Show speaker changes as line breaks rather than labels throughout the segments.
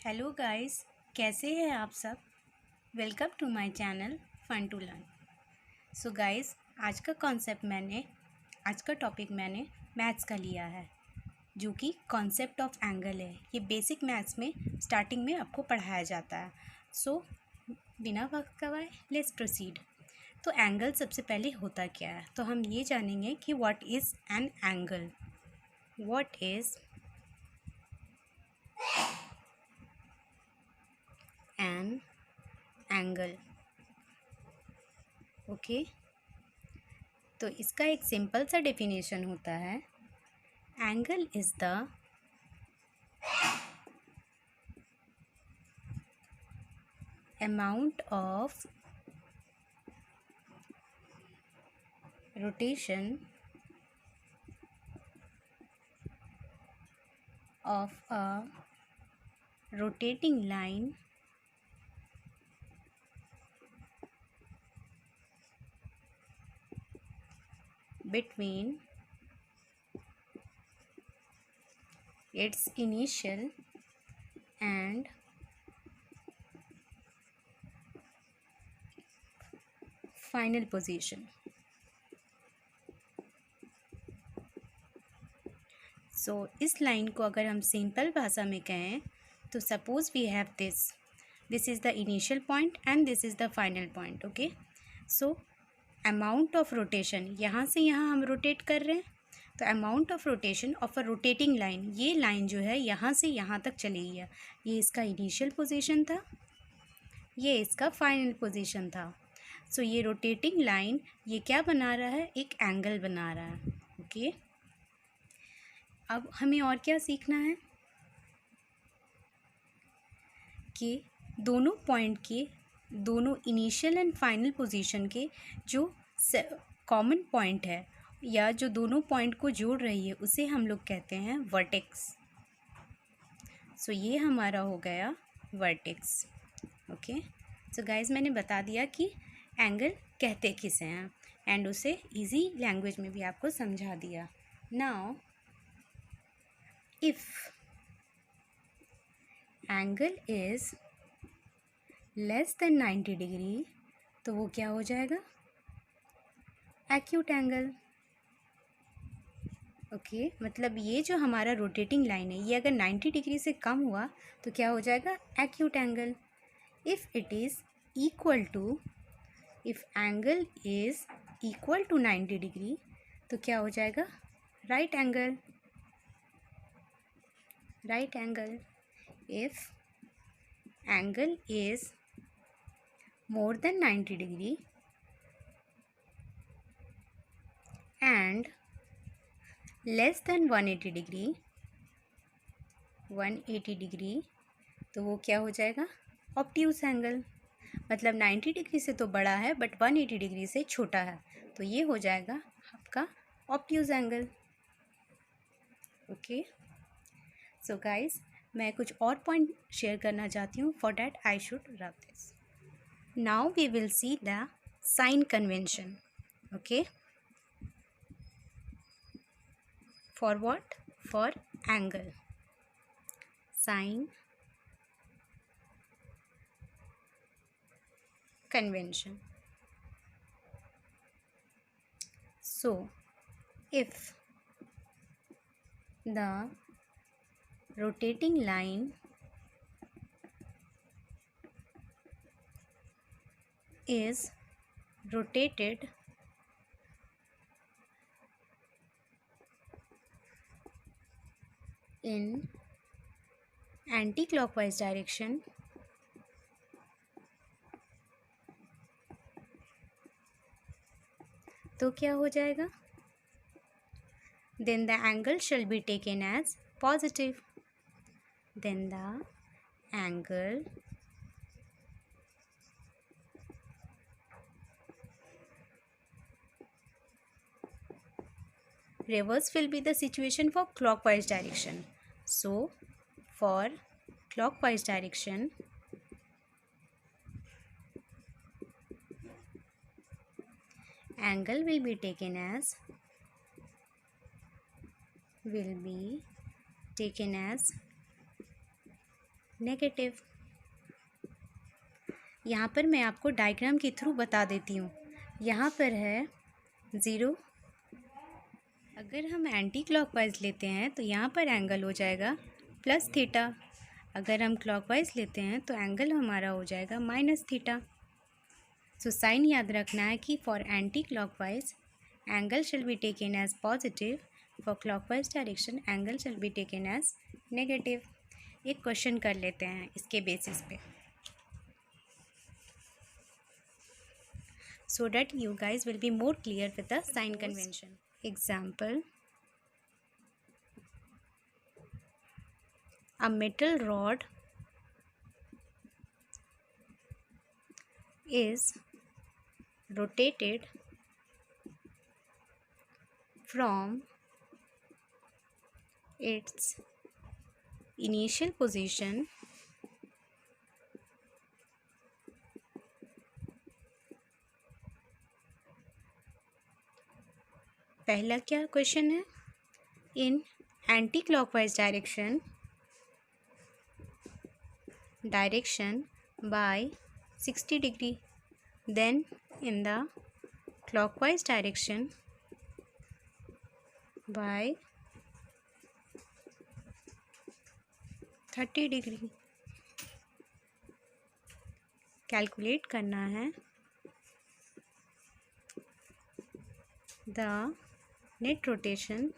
Hello guys, कैसे हैं आप सब। Welcome to my channel fun to learn. So guys, आज का टॉपिक मैंने मैथ्स का लिया है, जो कि कॉन्सेप्ट ऑफ एंगल है। ये बेसिक मैथ्स में स्टार्टिंग में आपको पढ़ाया जाता है। सो बिना वक्त गवाए लेट्स प्रोसीड। तो एंगल सबसे पहले होता क्या है, तो हम ये जानेंगे कि what is an angle. What is an angle. Okay, तो इसका एक सिंपल सा डेफिनेशन होता है, angle is the amount of rotation of a rotating line between its initial and final position. सो इस लाइन को अगर हम सिंपल भाषा में कहें तो suppose we have this is the initial point and this is the final point. Okay, so amount of rotation, यहाँ से यहाँ हम रोटेट कर रहे हैं, तो amount of rotation of a rotating line, ये लाइन जो है यहाँ से यहाँ तक चली गई है। ये इसका इनिशियल पोजीशन था, ये इसका फाइनल पोजीशन था। सो ये रोटेटिंग लाइन ये क्या बना रहा है, एक एंगल बना रहा है। ओके, अब हमें और क्या सीखना है कि दोनों पॉइंट के, दोनों इनिशियल एंड फाइनल पोजीशन के जो कॉमन पॉइंट है या जो दोनों पॉइंट को जोड़ रही है उसे हम लोग कहते हैं वर्टेक्स। सो ये हमारा हो गया वर्टेक्स। ओके, सो गाइज मैंने बता दिया कि एंगल कहते किसे हैं एंड उसे इजी लैंग्वेज में भी आपको समझा दिया। Now if angle is less than 90 degree तो वो क्या हो जाएगा, एक्यूट एंगल। ओके, मतलब ये जो हमारा रोटेटिंग लाइन है ये अगर 90 डिग्री से कम हुआ तो क्या हो जाएगा, acute angle. If it is equal to, if angle is equal to 90 degree तो क्या हो जाएगा, right angle. Right angle. If angle is more than 90 degree and less than 180 degree, 180 degree तो वो क्या हो जाएगा, ऑब्ट्यूज एंगल। मतलब 90 डिग्री से तो बड़ा है बट 180 डिग्री से छोटा है, तो ये हो जाएगा आपका obtuse angle. Okay, so guys मैं कुछ और पॉइंट शेयर करना चाहती हूँ, for that I should rub this. Now we will see the sign convention. Okay, for what? For angle. Sign convention. So if the rotating line is rotated in anti-clockwise direction, तो क्या हो जाएगा, then the angle shall be taken as positive. Then the angle reverse will be the situation for clockwise direction. So for clockwise direction, angle will be taken as negative. यहाँ पर मैं आपको diagram के through बता देती हूँ। यहाँ पर है 0। अगर हम एंटी क्लॉकवाइज लेते हैं तो यहाँ पर एंगल हो जाएगा प्लस थीटा। अगर हम क्लॉकवाइज लेते हैं तो एंगल हमारा हो जाएगा माइनस थीटा। सो साइन याद रखना है कि for anti clockwise angle shall be taken as positive, for clockwise direction angle shall be taken as negative. एक क्वेश्चन कर लेते हैं इसके बेसिस पे, so that you guys will be more clear with the sign convention. Example, a metal rod is rotated from its initial position पहला क्या question है, in anti clockwise direction by 60 degree, then in the clockwise direction by 30 degree. Calculate करना है the net rotation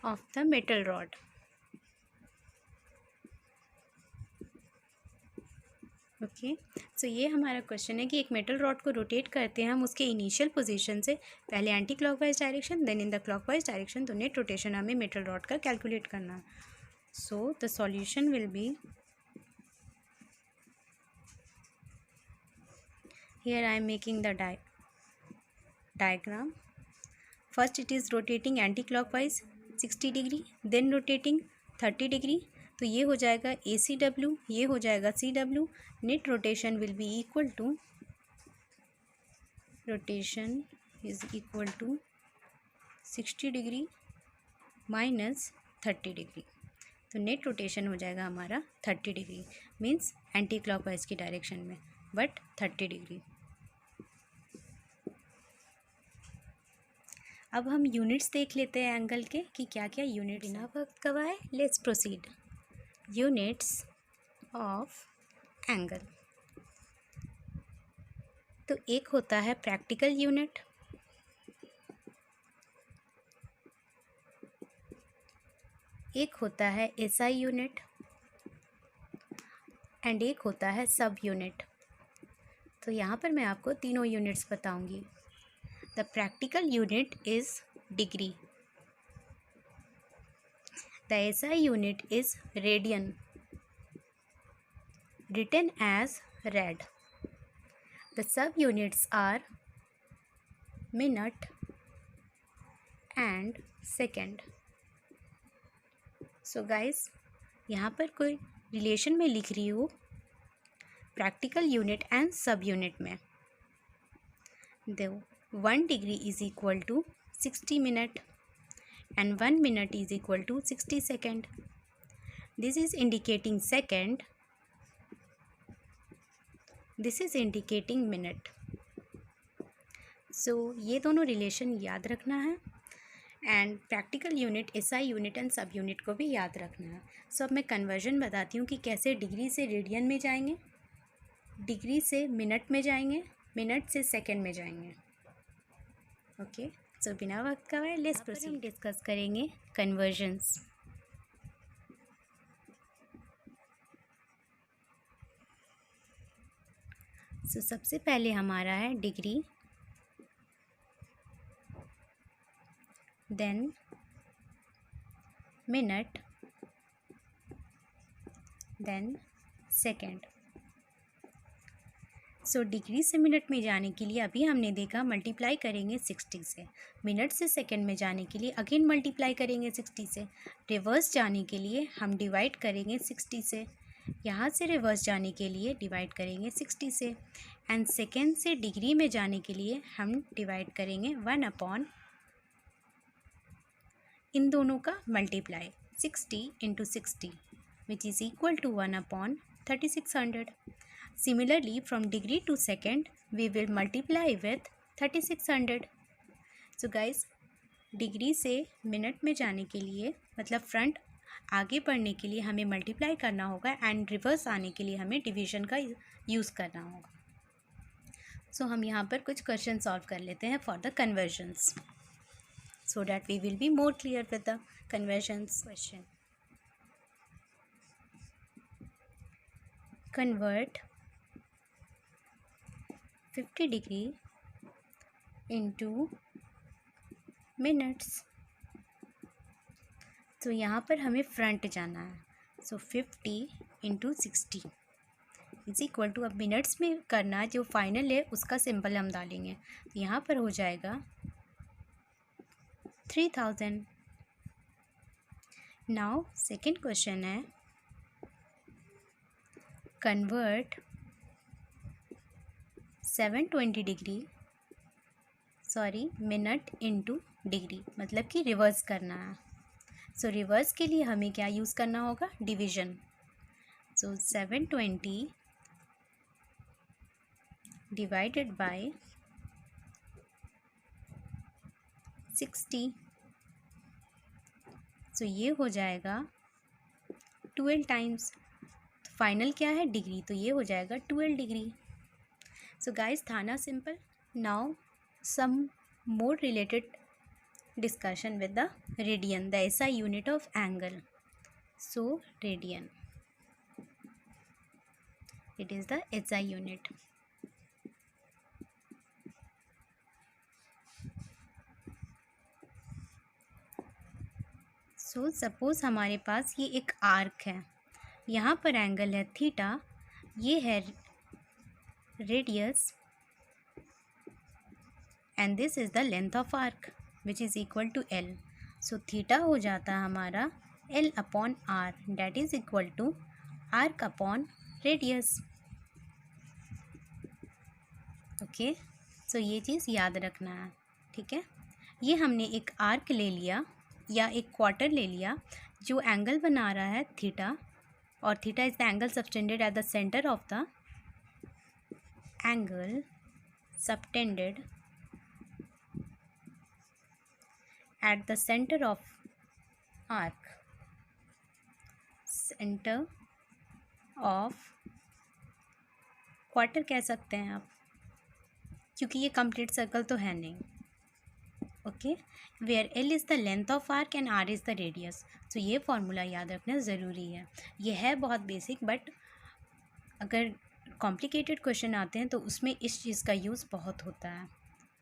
of the metal rod. Okay, so ये हमारा question है कि एक मेटल रॉड को रोटेट करते हैं हम उसके इनिशियल पोजीशन से, पहले anti clockwise direction then in the clockwise direction, तो नेट रोटेशन हमें मेटल रॉड का कैलकुलेट करना है। So the solution will be, here I am making the diagram. First it is rotating anti-clockwise 60 degree, then rotating 30 degree, तो ये हो जाएगा ACW, ये हो जाएगा CW। Net rotation will be equal to, rotation is equal to 60 degree minus 30 degree, तो net rotation हो जाएगा हमारा 30 डिग्री, मीन्स एंटी क्लॉकवाइज की डायरेक्शन में, बट 30 डिग्री। अब हम यूनिट्स देख लेते हैं एंगल के कि क्या क्या यूनिट। बिना वक्त गवाए let's proceed. Units of angle, तो एक होता है प्रैक्टिकल यूनिट, एक होता है SI यूनिट एंड एक होता है सब यूनिट। तो यहाँ पर मैं आपको तीनों यूनिट्स बताऊंगी। The practical unit is degree. The SI unit is radian, written as rad. The sub-units are minute and second. So guys, यहाँ पर कोई रिलेशन में लिख रही हूँ प्रैक्टिकल यूनिट एंड सब यूनिट में। देखो 1 degree is equal to 60 minute and 1 minute is equal to 60 second. This is indicating second, this is indicating minute. So ये दोनों रिलेशन याद रखना है and practical unit SI unit and सब unit को भी याद रखना है। सो अब मैं कन्वर्जन बताती हूँ कि कैसे डिग्री से रेडियन में जाएंगे, डिग्री से मिनट में जाएंगे, मिनट से सेकेंड में जाएंगे। ओके, सो बिना वक्त का है लेट्स प्रोसीड। हम डिस्कस करेंगे कन्वर्जन्स। सो सबसे पहले हमारा है degree, then minute, then second. So degree से मिनट में जाने के लिए अभी हमने देखा मल्टीप्लाई करेंगे 60 से, मिनट से सेकंड में जाने के लिए अगेन मल्टीप्लाई करेंगे 60 से, रिवर्स जाने के लिए हम डिवाइड करेंगे 60 से, यहाँ से रिवर्स जाने के लिए डिवाइड करेंगे 60 से, एंड सेकेंड से डिग्री में जाने के लिए हम डिवाइड करेंगे 1 अपॉन इन दोनों का multiply 60 into 60, which is equal to 1 upon 3600. Similarly, from degree to second, we will multiply with 3600. So guys, degree से मिनट में जाने के लिए, मतलब फ्रंट आगे बढ़ने के लिए हमें मल्टीप्लाई करना होगा एंड रिवर्स आने के लिए हमें डिवीजन का यूज़ करना होगा. सो हम यहाँ पर कुछ क्वेश्चन सॉल्व कर लेते हैं for the convergence, so that we will be more clear with the conversions question. Convert 50 degree into minutes. तो यहाँ पर हमें फ्रंट जाना है. सो 50 into 60 इज इक्वल टू, अब मिनट्स में करना, जो फाइनल है उसका सिंबल हम डालेंगे. तो यहाँ पर हो जाएगा 3000. नाउ सेकेंड क्वेश्चन है, convert 720 degree, sorry minute into degree, मतलब कि रिवर्स करना है. सो रिवर्स के लिए हमें क्या यूज़ करना होगा, डिवीजन. So 720 divided by 60. सो ये हो जाएगा 12 टाइम्स. तो फाइनल क्या है, डिग्री, तो ये हो जाएगा 12 डिग्री. सो गाइस, था ना simple. Now some more related discussion with the radian, the SI unit of angle. So radian, it is the SI unit. So suppose हमारे पास ये एक आर्क है, यहाँ पर एंगल है थीटा, ये है radius, and this is the length of arc which is equal to L. So theta हो जाता है हमारा L upon R, that is equal to arc upon radius. Okay, so ये चीज़ याद रखना है. ठीक है, ये हमने एक आर्क ले लिया या एक क्वार्टर ले लिया जो एंगल बना रहा है थीटा, और theta is the angle subtended at the centre of the angle subtended at the center of arc, center of quarter कह सकते हैं आप, क्योंकि ये कंप्लीट सर्कल तो है नहीं. Okay, where l is the length of arc and r is the radius. तो ये फॉर्मूला याद रखना ज़रूरी है. ये है बहुत बेसिक, बट अगर कॉम्प्लिकेटेड क्वेश्चन आते हैं तो उसमें इस चीज़ का यूज़ बहुत होता है,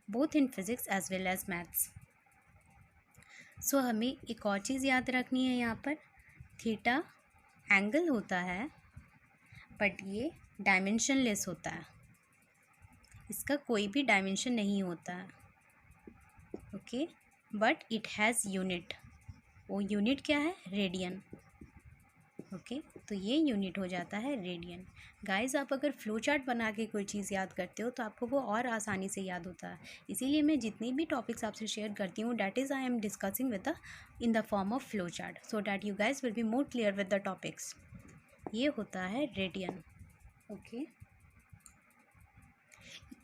both in physics as well as maths. So हमें एक और चीज़ याद रखनी है, यहाँ पर थीटा एंगल होता है बट ये डायमेंशनलेस होता है, इसका कोई भी डायमेंशन नहीं होता है. Okay, but it has unit. वो यूनिट क्या है, रेडियन. ओके, तो ये यूनिट हो जाता है रेडियन. गाइस, आप अगर फ्लो चार्ट बना के कोई चीज़ याद करते हो तो आपको वो और आसानी से याद होता है. इसीलिए मैं जितनी भी टॉपिक्स आपसे शेयर करती हूँ, that is I am discussing with the in the form of flow chart, so that you guys will be more clear with the topics. ये होता है रेडियन. ओके,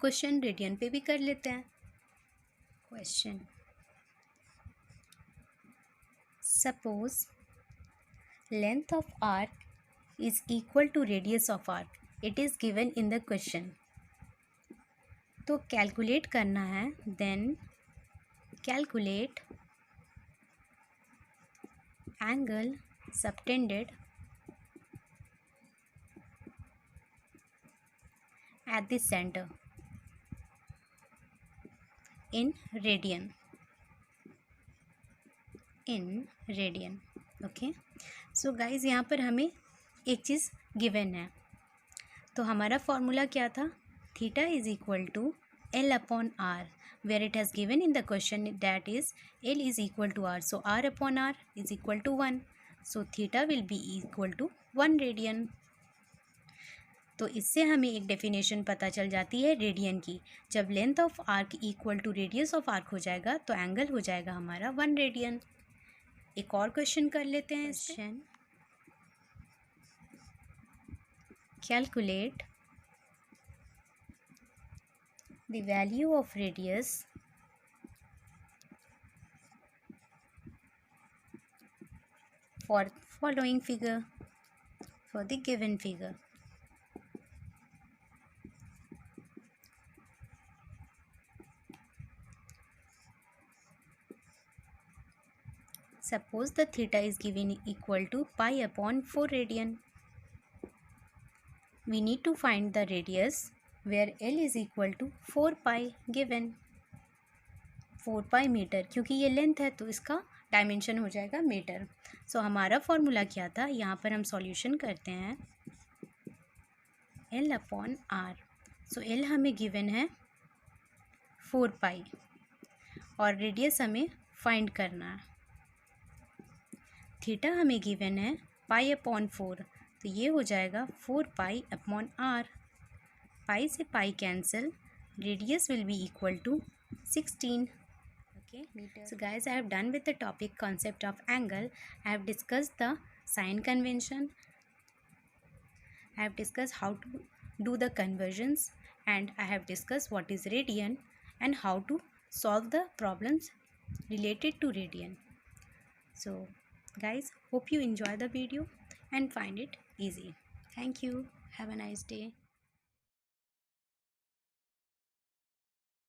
क्वेश्चन रेडियन पे भी कर लेते हैं. Question, suppose length of arc is equal to radius of arc. It is given in the question. तो calculate करना है. Then calculate angle subtended at the center in radian. Okay, so guys, यहाँ पर हमें एक चीज़ गिवन है. तो हमारा फॉर्मूला क्या था, theta is equal to l upon r, where it has given in the question that is l is equal to r. So r upon r is equal to 1. So theta will be equal to 1 radian. तो इससे हमें एक definition पता चल जाती है radian की. जब length of arc equal to radius of arc हो जाएगा तो एंगल हो जाएगा हमारा 1 रेडियन. एक और क्वेश्चन कर लेते हैं। Question, calculate the value of radius for following figure, for the given figure. Suppose the theta is given equal to pi upon 4 radian. We need to find the radius where L is equal to 4 pi given. 4 pi metre, क्योंकि ये length है तो इसका dimension हो जाएगा metre. सो हमारा formula क्या था, यहाँ पर हम सॉल्यूशन करते हैं L अपॉन R। सो L हमें गिवन है 4 पाई और रेडियस हमें फाइंड करना है। थीटा हमें गिवन है पाई अपॉन 4, तो ये हो जाएगा 4 पाई अपॉन R। पाई से pi cancel, radius will be equal to 16 meter. So guys, I have done with the topic concept of angle. I have discussed the sign convention. I have discussed how to do the conversions, and I have discussed what is radian and how to solve the problems related to radian. So guys, hope you enjoy the video and find it easy. Thank you. Have a nice day.